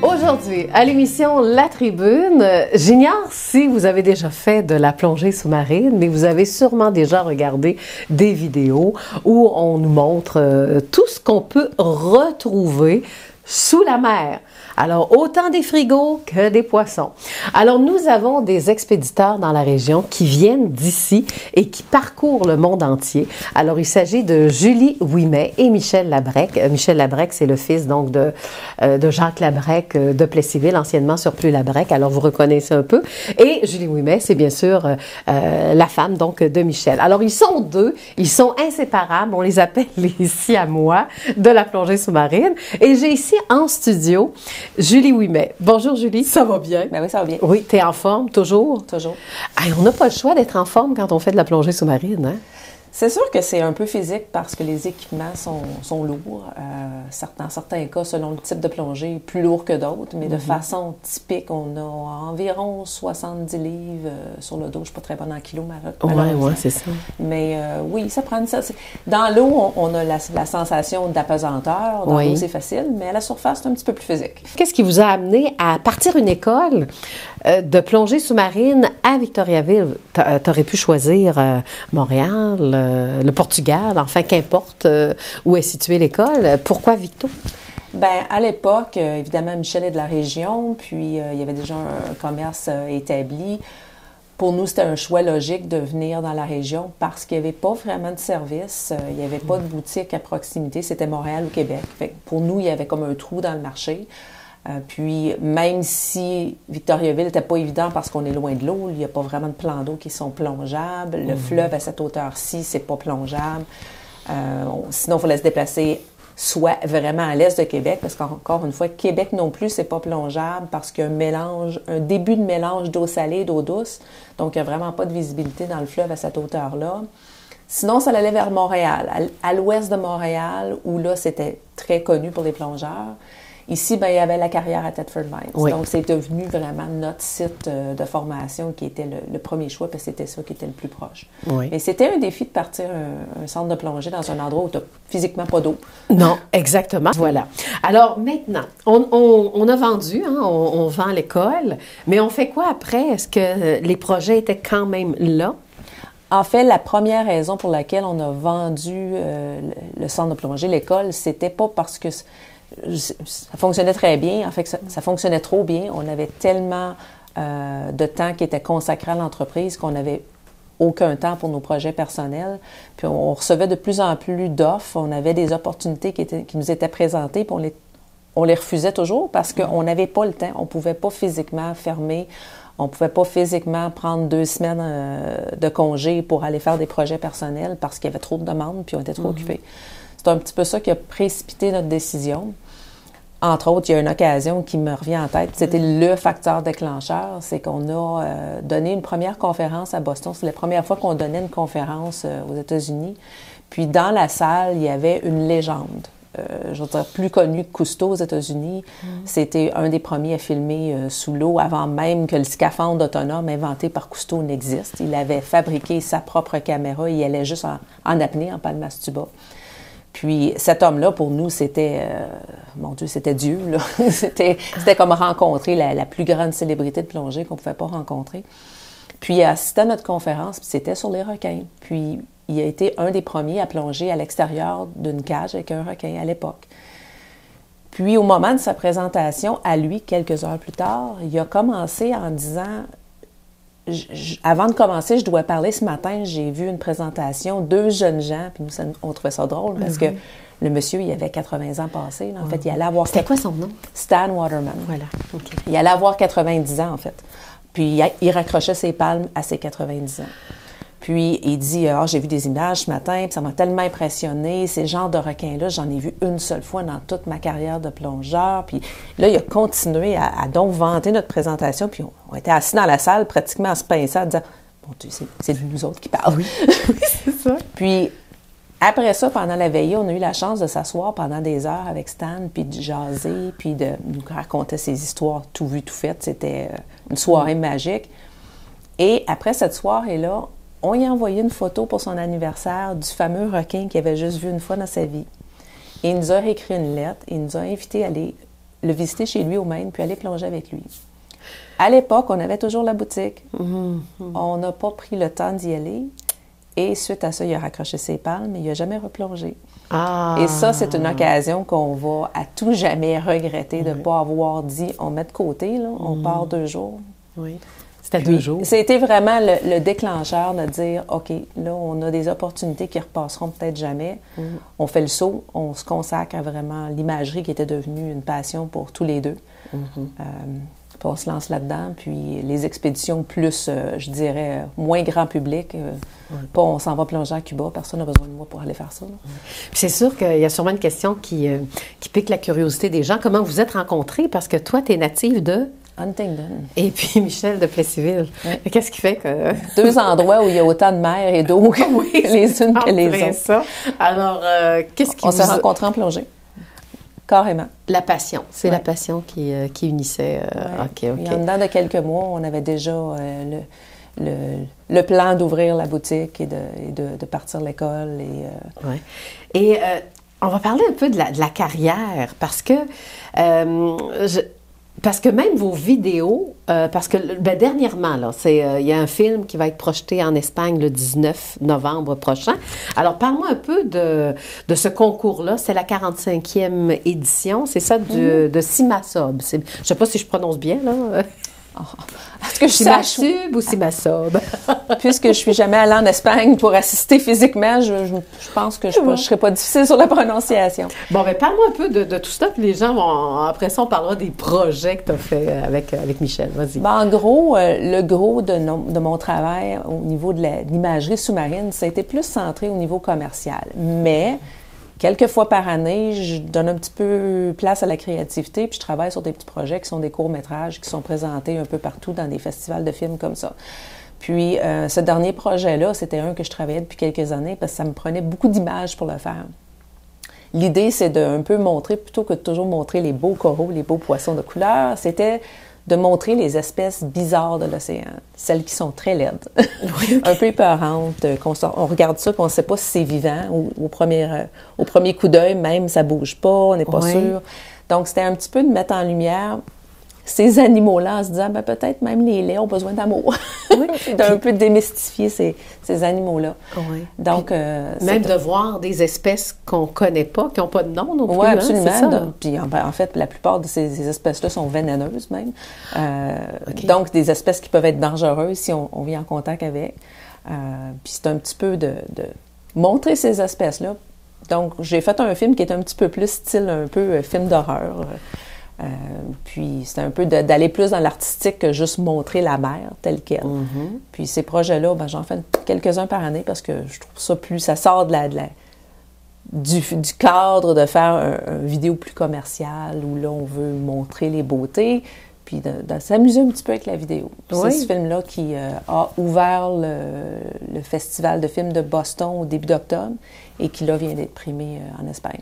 Aujourd'hui, à l'émission La Tribune, j'ignore si vous avez déjà fait de la plongée sous-marine, mais vous avez sûrement déjà regardé des vidéos où on nous montre tout ce qu'on peut retrouver sous la mer. Alors, autant des frigos que des poissons. Alors, nous avons des expéditeurs dans la région qui viennent d'ici et qui parcourent le monde entier. Alors, il s'agit de Julie Ouimet et Michel Labrec. Michel Labrec, c'est le fils donc de Jacques Labrec de Plessisville, anciennement Surplus-Labrec. Alors, vous reconnaissez un peu. Et Julie Ouimet, c'est bien sûr la femme donc de Michel. Alors, ils sont deux, ils sont inséparables. On les appelle les Siamois de la plongée sous-marine. Et j'ai ici en studio Julie Ouimet. Bonjour Julie. Ça va bien? Ben oui, ça va bien. Oui, tu es en forme toujours? Toujours. Hey, on n'a pas le choix d'être en forme quand on fait de la plongée sous-marine, hein? C'est sûr que c'est un peu physique parce que les équipements sont lourds. Dans certains cas, selon le type de plongée, plus lourd que d'autres, mais de façon typique, on a environ 70 livres sur le dos. Je ne suis pas très bonne en kilos, Oui, c'est ça. Mais oui, ça prend ça. Dans l'eau, on a la sensation d'apesanteur. Dans l'eau, c'est facile, mais à la surface, c'est un petit peu plus physique. Qu'est-ce qui vous a amené à partir une école de plongée sous-marine à Victoriaville? Tu aurais pu choisir Montréal, le Portugal, enfin, qu'importe où est située l'école. Pourquoi Victo? Bien, à l'époque, évidemment, Michel est de la région, puis il y avait déjà un commerce établi. Pour nous, c'était un choix logique de venir dans la région parce qu'il n'y avait pas vraiment de service, il n'y avait pas de boutique à proximité, c'était Montréal ou Québec. Fait que pour nous, il y avait comme un trou dans le marché. Puis, même si Victoriaville n'était pas évident parce qu'on est loin de l'eau, il n'y a pas vraiment de plans d'eau qui sont plongeables. Le fleuve, à cette hauteur-ci, c'est pas plongeable. Sinon, il fallait se déplacer soit vraiment à l'est de Québec, parce qu'encore une fois, Québec non plus, c'est pas plongeable parce qu'il y a un début de mélange d'eau salée et d'eau douce. Donc, il n'y a vraiment pas de visibilité dans le fleuve à cette hauteur-là. Sinon, ça allait vers Montréal, à l'ouest de Montréal, où là, c'était très connu pour les plongeurs. Ici, ben, il y avait la carrière à Thetford Mines. Oui. Donc, c'est devenu vraiment notre site de formation qui était le premier choix, parce que c'était ça qui était le plus proche. Oui. Mais c'était un défi de partir un centre de plongée dans un endroit où tu n'as physiquement pas d'eau. Non, exactement. Voilà. Alors, maintenant, on a vendu, hein, on vend l'école, mais on fait quoi après? Est-ce que les projets étaient quand même là? En fait, la première raison pour laquelle on a vendu le centre de plongée, l'école, c'était pas parce que ça fonctionnait très bien. En fait, ça fonctionnait trop bien. On avait tellement de temps qui était consacré à l'entreprise qu'on n'avait aucun temps pour nos projets personnels. Puis on recevait de plus en plus d'offres. On avait des opportunités qui nous étaient présentées, puis on les refusait toujours parce qu'on n'avait pas le temps. On ne pouvait pas physiquement fermer. On ne pouvait pas physiquement prendre 2 semaines de congé pour aller faire des projets personnels parce qu'il y avait trop de demandes puis on était trop occupés. C'est un petit peu ça qui a précipité notre décision. Entre autres, il y a une occasion qui me revient en tête. C'était le facteur déclencheur. C'est qu'on a donné une première conférence à Boston. C'est la première fois qu'on donnait une conférence aux États-Unis. Puis dans la salle, il y avait une légende. Je veux dire, plus connu que Cousteau aux États-Unis. C'était un des premiers à filmer sous l'eau avant même que le scaphandre autonome inventé par Cousteau n'existe. Il avait fabriqué sa propre caméra. Il allait juste en apnée, en palmas tuba. Puis cet homme-là, pour nous, c'était, mon Dieu, c'était Dieu, là. C'était comme rencontrer la plus grande célébrité de plongée qu'on ne pouvait pas rencontrer. Puis il a assisté à notre conférence, puis c'était sur les requins. Puis il a été un des premiers à plonger à l'extérieur d'une cage avec un requin à l'époque. Puis au moment de sa présentation, à lui, quelques heures plus tard, il a commencé en disant... Avant de commencer, je dois parler ce matin, j'ai vu une présentation, 2 jeunes gens, puis nous, on trouvait ça drôle parce que le monsieur, il avait 80 ans passés. Là. En fait, il allait avoir... C'était quoi son nom? Stan Waterman. Voilà. Okay. Il allait avoir 90 ans, en fait. Puis il raccrochait ses palmes à ses 90 ans. Puis il dit, j'ai vu des images ce matin, puis ça m'a tellement impressionné. Ces genres de requins-là, j'en ai vu une seule fois dans toute ma carrière de plongeur. Puis là, il a continué à donc vanter notre présentation. Puis on était assis dans la salle, pratiquement en se pinçant, en disant, bon Dieu, c'est de nous autres qui parlent. Oui, c'est ça. Puis après ça, pendant la veillée, on a eu la chance de s'asseoir pendant des heures avec Stan, puis de jaser, puis de nous raconter ses histoires tout vu, tout fait. C'était une soirée magique. Et après cette soirée-là, on lui a envoyé une photo pour son anniversaire du fameux requin qu'il avait juste vu une fois dans sa vie. Et il nous a réécrit une lettre. Il nous a invités à aller le visiter chez lui au Maine, puis aller plonger avec lui. À l'époque, on avait toujours la boutique. On n'a pas pris le temps d'y aller. Et suite à ça, il a raccroché ses palmes, mais il n'a jamais replongé. Et ça, c'est une occasion qu'on va à tout jamais regretter de ne pas avoir dit, on met de côté, là, on part 2 jours. Oui. C'était 2 jours. C'était vraiment le déclencheur de dire, OK, là, on a des opportunités qui repasseront peut-être jamais. On fait le saut, on se consacre à vraiment l'imagerie qui était devenue une passion pour tous les deux. Puis on se lance là-dedans. Puis les expéditions plus, je dirais, moins grand public, pas on s'en va plonger à Cuba, personne n'a besoin de moi pour aller faire ça. Puis c'est sûr qu'il y a sûrement une question qui pique la curiosité des gens. Comment vous êtes rencontrés? Parce que toi, tu es native de... Huntingdon. Et puis Michel de Plessisville. Qu'est-ce qui fait que... 2 endroits où il y a autant de mer et d'eau les unes que les autres. Ça. Alors, qu'est-ce qui On s'est rencontrés en plongée. Carrément. La passion. C'est la passion qui unissait. OK. Et en dedans de quelques mois, on avait déjà le plan d'ouvrir la boutique et de partir l'école. Et on va parler un peu de la carrière parce que même vos vidéos, parce que dernièrement, là, il y a un film qui va être projeté en Espagne le 19 novembre prochain. Alors, parle-moi un peu de ce concours-là. C'est la 45e édition. C'est ça de Cimasob. Je ne sais pas si je prononce bien, là. Est-ce que je sache ou Cimasob? Puisque je suis jamais allée en Espagne pour assister physiquement, je pense que je ne serais pas difficile sur la prononciation. Bon, bien, parle-moi un peu de tout ça, puis les gens vont... Après ça, on parlera des projets que tu as fait avec Michel. Vas-y. Ben, en gros, le gros de mon travail au niveau de l'imagerie sous-marine, ça a été plus centré au niveau commercial. Mais... quelques fois par année, je donne un petit peu place à la créativité, puis je travaille sur des petits projets qui sont des courts-métrages qui sont présentés un peu partout dans des festivals de films comme ça. Puis, ce dernier projet-là, c'était un que je travaillais depuis quelques années parce que ça me prenait beaucoup d'images pour le faire. L'idée, c'est de un peu montrer, plutôt que de toujours montrer les beaux coraux, les beaux poissons de couleur, c'était de montrer les espèces bizarres de l'océan, celles qui sont très laides, un peu épeurantes, on regarde ça et on ne sait pas si c'est vivant, ou au premier coup d'œil, même, ça ne bouge pas, on n'est pas sûr. Donc, c'était un petit peu de mettre en lumière ces animaux-là en se disant, peut-être même les laits ont besoin d'amour. D'un peu démystifier ces animaux-là. Donc, même de voir des espèces qu'on ne connaît pas, qui n'ont pas de nom non plus. Oui, absolument. C'est ça? Puis, en fait, la plupart de ces espèces-là sont vénéneuses même. Donc, des espèces qui peuvent être dangereuses si on vient en contact avec. Puis, c'est un petit peu de montrer ces espèces-là. Donc, j'ai fait un film qui est un petit peu plus style, un peu film d'horreur. Puis c'était un peu d'aller plus dans l'artistique que juste montrer la mer telle qu'elle. Puis ces projets-là, j'en fais quelques-uns par année parce que je trouve ça ça sort du cadre de faire un vidéo plus commercial où là, on veut montrer les beautés, puis de s'amuser un petit peu avec la vidéo. C'est ce film-là qui a ouvert le Festival de films de Boston au début d'octobre et qui, là, vient d'être primé en Espagne.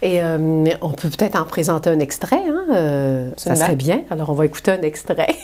Et on peut peut-être en présenter un extrait, hein? Ça serait bien. Alors, on va écouter un extrait.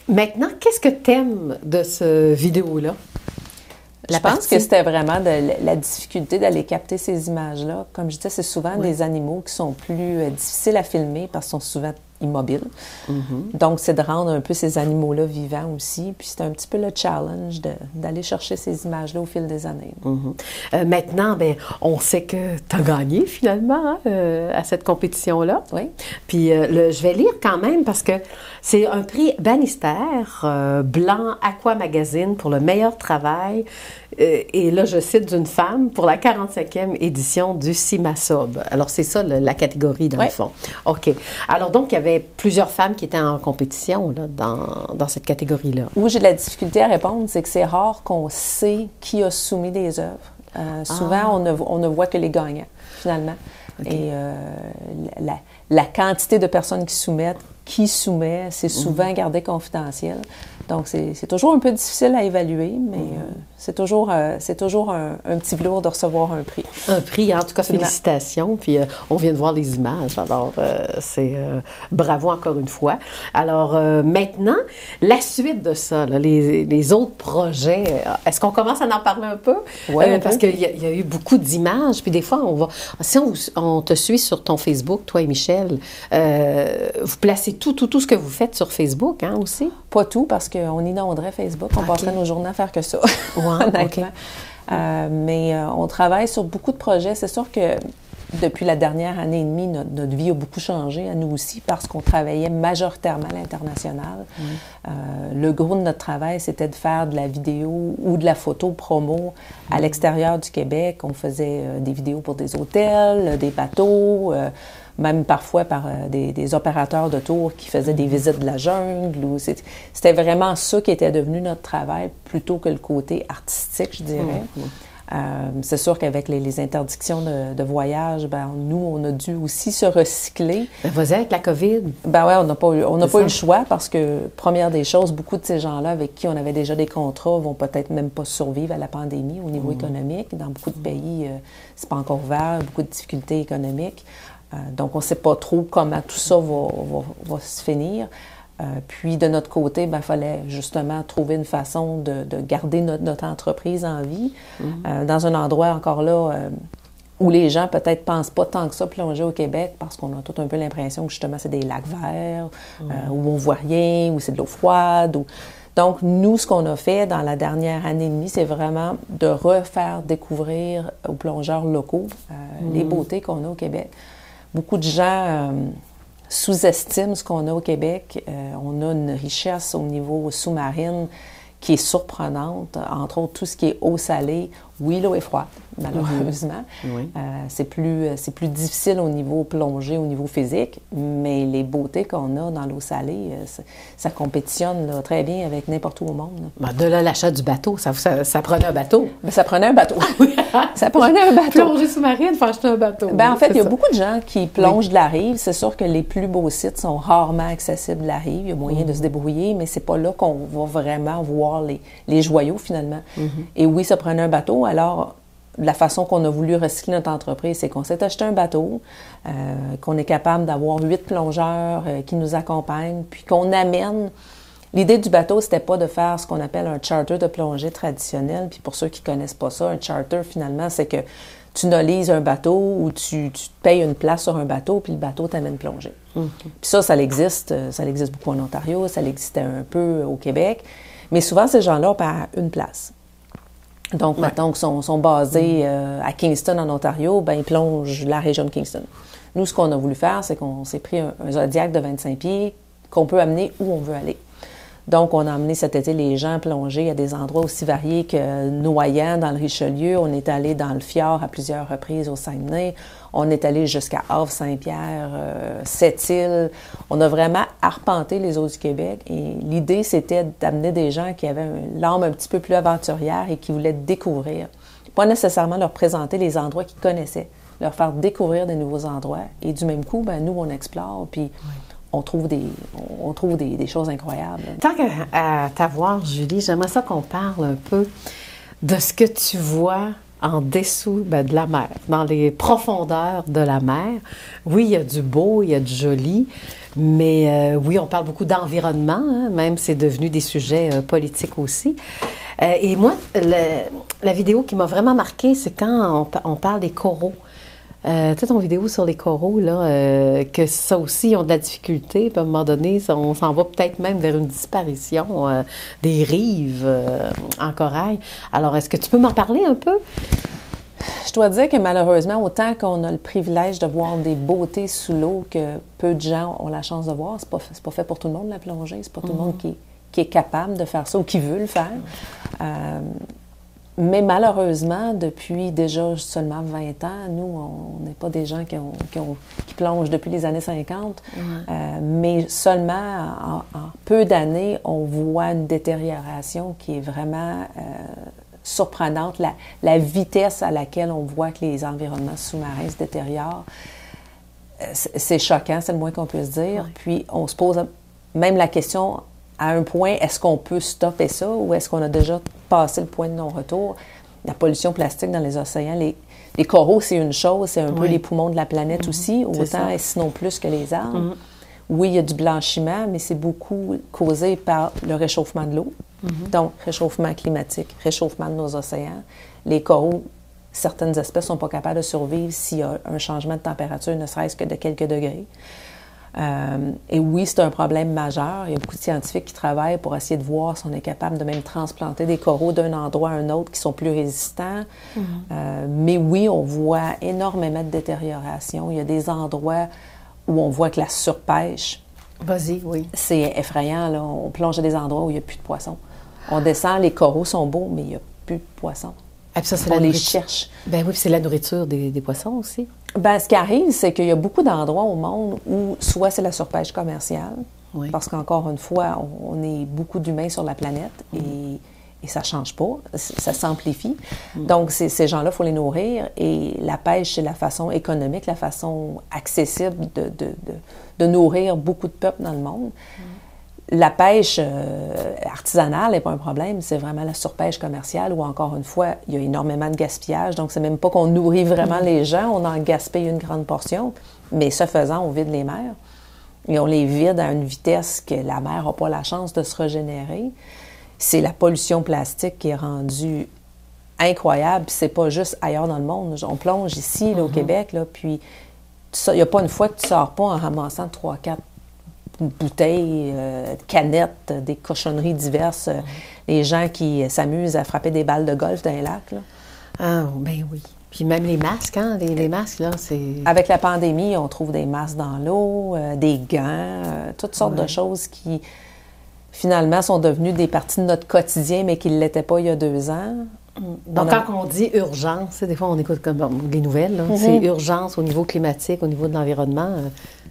Maintenant, qu'est-ce que tu aimes de ce vidéo-là? Je pense que c'était vraiment la difficulté d'aller capter ces images-là. Comme je disais, c'est souvent des animaux qui sont plus difficiles à filmer parce qu'ils sont souvent immobiles. Donc, c'est de rendre un peu ces animaux-là vivants aussi. Puis, c'est un petit peu le challenge d'aller chercher ces images-là au fil des années. Maintenant, bien, on sait que tu as gagné finalement à cette compétition-là. Oui. Puis, je vais lire quand même parce que c'est un prix Bannister Blanc Aqua Magazine pour le meilleur travail. Et là, je cite d'une femme pour la 45e édition du CIMASOB. Alors, c'est ça la catégorie dans le fond. OK. Alors, donc, il y avait plusieurs femmes qui étaient en compétition là, dans cette catégorie-là. Où j'ai de la difficulté à répondre, c'est que c'est rare qu'on sait qui a soumis des œuvres. Souvent, on ne voit que les gagnants, finalement. Okay. Et la quantité de personnes qui soumet, c'est souvent gardé confidentiel. Donc, c'est toujours un peu difficile à évaluer, mais c'est toujours un petit velours de recevoir un prix. Un prix, en tout cas, félicitations. Puis, on vient de voir les images. Alors, c'est bravo encore une fois. Alors, maintenant, la suite de ça, là, les autres projets, est-ce qu'on commence à en parler un peu? Oui, parce qu'il y a eu beaucoup d'images. Puis, des fois, si on te suit sur ton Facebook, toi et Michel, vous placez tout ce que vous faites sur Facebook, hein, aussi? Pas tout, parce qu'on inonderait Facebook. On passerait nos journées à faire que ça, honnêtement. Mais on travaille sur beaucoup de projets. C'est sûr que depuis la dernière année et demie, notre vie a beaucoup changé, à nous aussi, parce qu'on travaillait majoritairement à l'international. Le gros de notre travail, c'était de faire de la vidéo ou de la photo promo à l'extérieur du Québec. On faisait des vidéos pour des hôtels, des bateaux, même parfois par des opérateurs de tours qui faisaient des visites de la jungle. C'était vraiment ça qui était devenu notre travail, plutôt que le côté artistique, je dirais. C'est sûr qu'avec les interdictions de voyage, ben, nous, on a dû aussi se recycler. Ben, vas-y avec la COVID. Ben oui, on n'a pas eu le choix parce que, première des choses, beaucoup de ces gens-là avec qui on avait déjà des contrats vont peut-être même pas survivre à la pandémie au niveau économique. Dans beaucoup de pays, c'est pas encore ouvert, beaucoup de difficultés économiques. Donc, on ne sait pas trop comment tout ça va se finir. Puis, de notre côté, il fallait justement trouver une façon de garder notre entreprise en vie dans un endroit, encore là, où les gens peut-être ne pensent pas tant que ça plonger au Québec parce qu'on a tout un peu l'impression que justement, c'est des lacs verts, où on ne voit rien, où c'est de l'eau froide. Donc, nous, ce qu'on a fait dans la dernière année et demie, c'est vraiment de refaire découvrir aux plongeurs locaux les beautés qu'on a au Québec. Beaucoup de gens sous-estiment ce qu'on a au Québec. On a une richesse au niveau sous-marine qui est surprenante, entre autres tout ce qui est eau salée. Oui, l'eau est froide, malheureusement. C'est plus difficile au niveau plongée, au niveau physique, mais les beautés qu'on a dans l'eau salée, ça compétitionne là, très bien avec n'importe où au monde. De là, l'achat du bateau, ça prenait un bateau. Ça prenait un bateau. Ça prenait un bateau. Plonger sous-marine, il faut acheter un bateau. En fait, il y a beaucoup de gens qui plongent de la rive. C'est sûr que les plus beaux sites sont rarement accessibles de la rive. Il y a moyen de se débrouiller, mais c'est pas là qu'on va vraiment voir les joyaux, finalement. Et oui, ça prenait un bateau. Alors, la façon qu'on a voulu recycler notre entreprise, c'est qu'on s'est acheté un bateau, qu'on est capable d'avoir 8 plongeurs qui nous accompagnent, puis qu'on amène. L'idée du bateau, c'était pas de faire ce qu'on appelle un charter de plongée traditionnel. Puis pour ceux qui connaissent pas ça, un charter, finalement, c'est que tu nolises un bateau ou tu te payes une place sur un bateau, puis le bateau t'amène plonger. Puis ça existe beaucoup en Ontario, ça existait un peu au Québec. Mais souvent, ces gens-là paient une place. Donc, mettons qu'ils sont basés à Kingston, en Ontario, ben ils plongent la région de Kingston. Nous, ce qu'on a voulu faire, c'est qu'on s'est pris un Zodiac de 25 pieds qu'on peut amener où on veut aller. Donc, on a amené cet été les gens plonger à des endroits aussi variés que Noyant, dans le Richelieu. On est allé dans le fjord à plusieurs reprises au Saguenay. On est allé jusqu'à Havre-Saint-Pierre, Sept-Îles. On a vraiment arpenté les eaux du Québec. Et l'idée, c'était d'amener des gens qui avaient l'âme un petit peu plus aventurière et qui voulaient découvrir. Pas nécessairement leur présenter les endroits qu'ils connaissaient, leur faire découvrir des nouveaux endroits. Et du même coup, ben, nous, on explore, puis on trouve des choses incroyables. Tant qu'à t'avoir, Julie, j'aimerais ça qu'on parle un peu de ce que tu vois en dessous de la mer, dans les profondeurs de la mer. Oui, il y a du beau, il y a du joli, mais oui, on parle beaucoup d'environnement, hein, même c'est devenu des sujets politiques aussi. Et moi, la vidéo qui m'a vraiment marquée, c'est quand on parle des coraux. Tu sais, ton vidéo sur les coraux, là, que ça aussi, ils ont de la difficulté. Puis à un moment donné, on s'en va peut-être même vers une disparition des rives en corail. Alors, est-ce que tu peux m'en parler un peu? Je dois dire que malheureusement, autant qu'on a le privilège de voir des beautés sous l'eau que peu de gens ont la chance de voir, c'est pas fait pour tout le monde, la plongée. C'est pas tout le monde qui est capable de faire ça ou qui veut le faire. Mais malheureusement, depuis déjà seulement 20 ans, nous, on n'est pas des gens qui plongent depuis les années 50, mais seulement en peu d'années, on voit une détérioration qui est vraiment surprenante. La vitesse à laquelle on voit que les environnements sous-marins se détériorent, c'est choquant, c'est le moins qu'on puisse dire. Ouais. Puis on se pose même la question à un point, est-ce qu'on peut stopper ça ou est-ce qu'on a déjà passé le point de non-retour? La pollution plastique dans les océans, les coraux, c'est une chose, c'est un peu les poumons de la planète aussi, autant et sinon plus que les arbres. Oui, il y a du blanchiment, mais c'est beaucoup causé par le réchauffement de l'eau. Donc, réchauffement climatique, réchauffement de nos océans. Les coraux, certaines espèces ne sont pas capables de survivre s'il y a un changement de température, ne serait-ce que de quelques degrés. Et oui, c'est un problème majeur. Il y a beaucoup de scientifiques qui travaillent pour essayer de voir si on est capable de même transplanter des coraux d'un endroit à un autre qui sont plus résistants. Mais oui, on voit énormément de détérioration. Il y a des endroits où on voit que la surpêche, c'est effrayant, là. On plonge à des endroits où il n'y a plus de poissons. On descend, les coraux sont beaux, mais il n'y a plus de poissons. Ah, puis ça, on les cherche. Ben oui, puis c'est la nourriture des poissons aussi. Ben, ce qui arrive, c'est qu'il y a beaucoup d'endroits au monde où soit c'est la surpêche commerciale, parce qu'encore une fois, on est beaucoup d'humains sur la planète et ça ne change pas, ça s'amplifie. Donc, ces gens-là, il faut les nourrir et la pêche, c'est la façon économique, la façon accessible de nourrir beaucoup de peuples dans le monde. La pêche artisanale n'est pas un problème, c'est vraiment la surpêche commerciale où, encore une fois, il y a énormément de gaspillage. Donc, c'est même pas qu'on nourrit vraiment les gens, on en gaspille une grande portion, mais ce faisant, on vide les mers. Et on les vide à une vitesse que la mer n'a pas la chance de se régénérer. C'est la pollution plastique qui est rendue incroyable. Puis c'est pas juste ailleurs dans le monde. On plonge ici, là, au Québec, là, puis il n'y a pas une fois que tu ne sors pas en ramassant 3-4 bouteilles, canettes, des cochonneries diverses. Les gens qui s'amusent à frapper des balles de golf dans les lacs. Là. Ah, ben oui. Puis même les masques, hein? Les masques, là, c'est... Avec la pandémie, on trouve des masques dans l'eau, des gants, toutes sortes de choses qui, finalement, sont devenues des parties de notre quotidien, mais qui ne l'étaient pas il y a 2 ans. Donc, quand on dit urgence, des fois, on écoute comme les nouvelles, là, c'est urgence au niveau climatique, au niveau de l'environnement.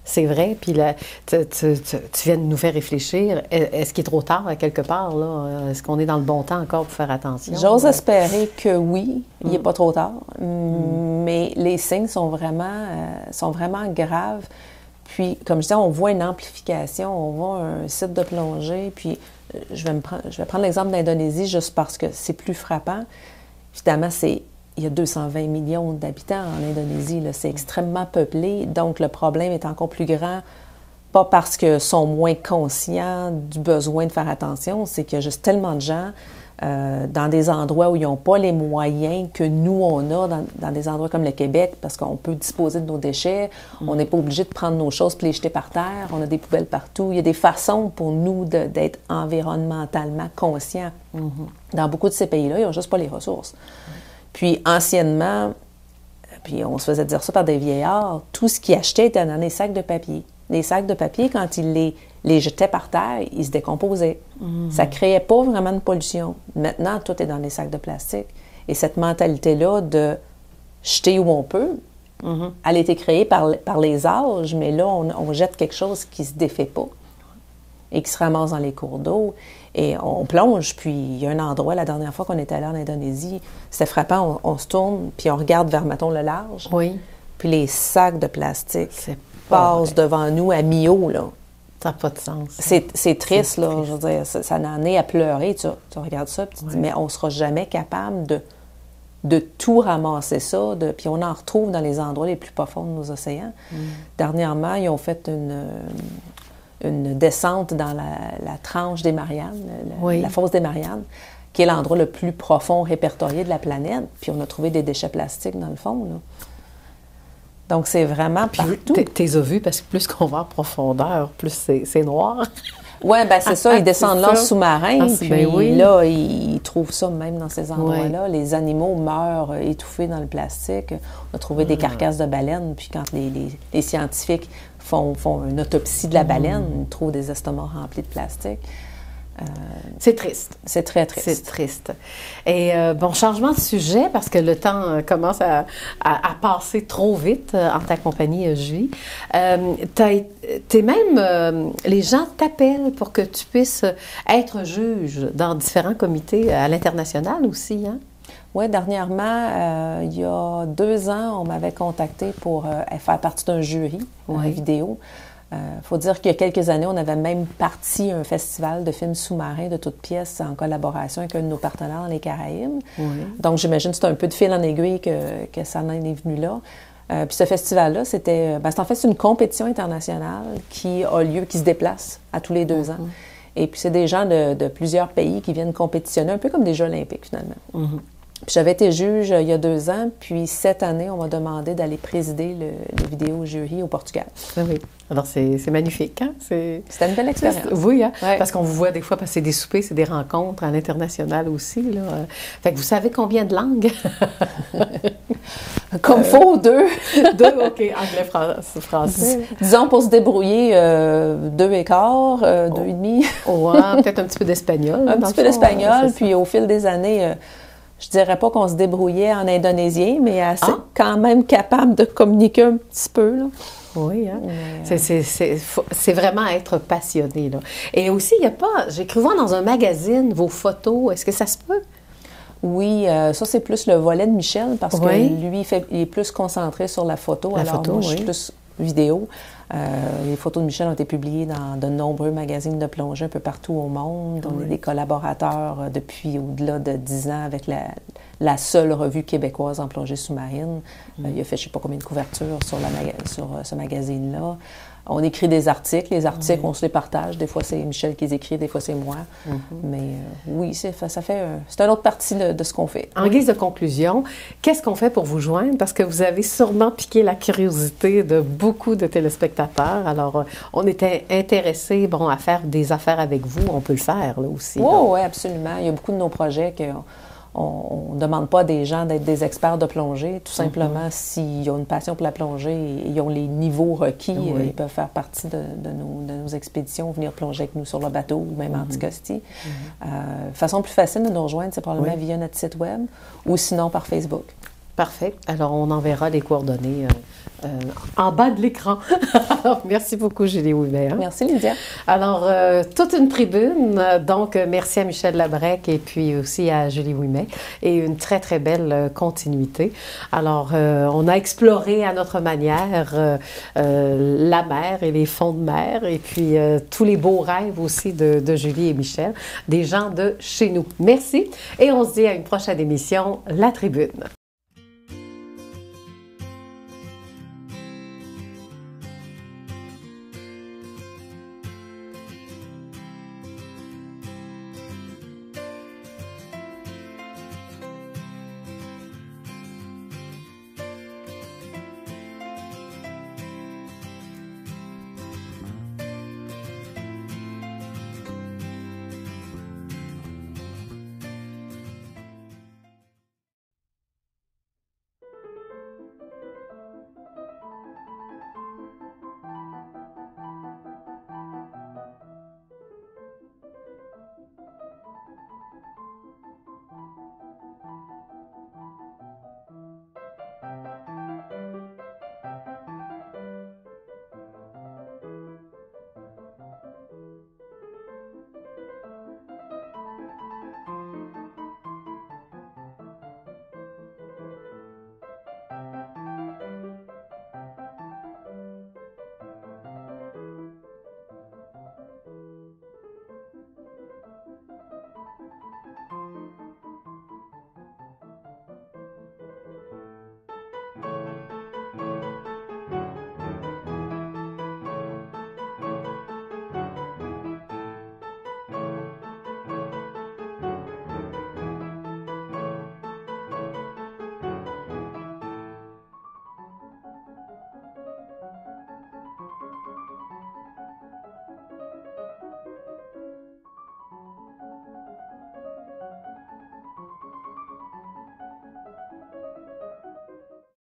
C'est vrai, puis là, tu viens de nous faire réfléchir. Est-ce qu'il est trop tard, à quelque part, là? Est-ce qu'on est dans le bon temps encore pour faire attention? J'ose espérer que oui, il n'est pas trop tard, mais les signes sont vraiment graves. Puis, comme je disais, on voit une amplification, on voit un site de plongée, puis je vais prendre l'exemple d'Indonésie juste parce que c'est plus frappant. Évidemment, il y a 220 millions d'habitants en Indonésie, là, c'est extrêmement peuplé, donc le problème est encore plus grand, pas parce qu'ils sont moins conscients du besoin de faire attention, c'est qu'il y a juste tellement de gens dans des endroits où ils n'ont pas les moyens que nous, on a dans des endroits comme le Québec, parce qu'on peut disposer de nos déchets, on n'est pas obligé de prendre nos choses et les jeter par terre, on a des poubelles partout. Il y a des façons pour nous d'être environnementalement conscients. Dans beaucoup de ces pays-là, ils n'ont juste pas les ressources. Puis anciennement, puis on se faisait dire ça par des vieillards, tout ce qu'ils achetaient était dans des sacs de papier. Les sacs de papier, quand ils les jetaient par terre, ils se décomposaient. Ça ne créait pas vraiment de pollution. Maintenant, tout est dans des sacs de plastique. Et cette mentalité-là de jeter où on peut, elle a été créée par les âges, mais là, on jette quelque chose qui ne se défait pas et qui se ramasse dans les cours d'eau. Et on plonge, puis il y a un endroit, la dernière fois qu'on était allé en Indonésie, c'était frappant, on se tourne, puis on regarde vers, mettons, le large. Oui. Puis les sacs de plastique passent devant nous à mi-eau, là. Ça n'a pas de sens. C'est triste, là. Je veux dire, ça en est à pleurer. Tu regardes ça, puis tu te dis, mais on ne sera jamais capable de tout ramasser ça, puis on en retrouve dans les endroits les plus profonds de nos océans. Dernièrement, ils ont fait une descente dans la tranche des Mariannes, la fosse des Mariannes, qui est l'endroit le plus profond répertorié de la planète. Puis on a trouvé des déchets plastiques dans le fond, là. Donc c'est vraiment partout. Tu les as vus parce que plus qu'on va en profondeur, plus c'est noir. Oui, bien c'est ça, ils descendent là en sous-marin, puis là, ils trouvent ça même dans ces endroits-là. Les animaux meurent étouffés dans le plastique. On a trouvé des carcasses de baleines, puis quand les scientifiques font une autopsie de la baleine, ils trouvent des estomacs remplis de plastique. C'est triste. C'est très triste. C'est triste. Et bon, changement de sujet, parce que le temps commence à passer trop vite en ta compagnie, Julie. T'es même, les gens t'appellent pour que tu puisses être juge dans différents comités à l'international aussi, hein? Oui, dernièrement, il y a 2 ans, on m'avait contacté pour faire partie d'un jury vidéo. Il faut dire qu'il y a quelques années, on avait même parti un festival de films sous-marins de toutes pièces en collaboration avec un de nos partenaires dans les Caraïbes. Donc, j'imagine que c'est un peu de fil en aiguille que ça en est venu là. Puis ce festival-là, c'est en fait une compétition internationale qui a lieu, qui se déplace à tous les 2 ans. Et puis c'est des gens de plusieurs pays qui viennent compétitionner, un peu comme des Jeux olympiques finalement. Puis j'avais été juge il y a 2 ans, puis cette année, on m'a demandé d'aller présider le vidéo jury au Portugal. Oui. Alors, c'est magnifique, hein? C'était une belle expérience. Oui, hein? Parce qu'on vous voit des fois passer des soupers, c'est des rencontres à l'international aussi, là. Fait que vous savez combien de langues? Comme faut, 2. 2, OK. Anglais, français. Disons, pour se débrouiller, 2 et quart, 2 et demi. Ouais, peut-être un petit peu d'espagnol. Un petit peu d'espagnol, puis au fil des années... je dirais pas qu'on se débrouillait en indonésien, mais assez quand même capable de communiquer un petit peu, là. Oui, hein? C'est vraiment être passionné, là. Et aussi, il n'y a pas... J'ai cru voir dans un magazine vos photos. Est-ce que ça se peut? Oui, ça, c'est plus le volet de Michel, parce que lui, il est plus concentré sur la photo. Moi, je suis plus vidéo. Les photos de Michel ont été publiées dans de nombreux magazines de plongée un peu partout au monde. On est des collaborateurs depuis au-delà de 10 ans avec la seule revue québécoise en plongée sous-marine. Il a fait je ne sais pas combien de couvertures sur ce magazine-là. On écrit des articles. Les articles, on se les partage. Des fois, c'est Michel qui les écrit, des fois, c'est moi. Mais oui, c'est une autre partie de ce qu'on fait. En guise de conclusion, qu'est-ce qu'on fait pour vous joindre? Parce que vous avez sûrement piqué la curiosité de beaucoup de téléspectateurs. Alors, on était intéressés, à faire des affaires avec vous. On peut le faire, là, aussi. Oui, absolument. Il y a beaucoup de nos projets on ne demande pas à des gens d'être des experts de plongée. Tout simplement, s'ils ont une passion pour la plongée et ils ont les niveaux requis, ils peuvent faire partie de nos expéditions, venir plonger avec nous sur le bateau ou même en Anticosti. Façon plus facile de nous rejoindre, c'est probablement via notre site web ou sinon par Facebook. Parfait. Alors, on enverra les coordonnées en bas de l'écran. Merci beaucoup, Julie Ouimet. Hein? Merci, Lydia. Alors, toute une tribune. Donc, merci à Michel Labrec et puis aussi à Julie Ouimet. Et une très, très belle continuité. Alors, on a exploré à notre manière la mer et les fonds de mer et puis tous les beaux rêves aussi de Julie et Michel, des gens de chez nous. Merci. Et on se dit à une prochaine émission, La Tribune.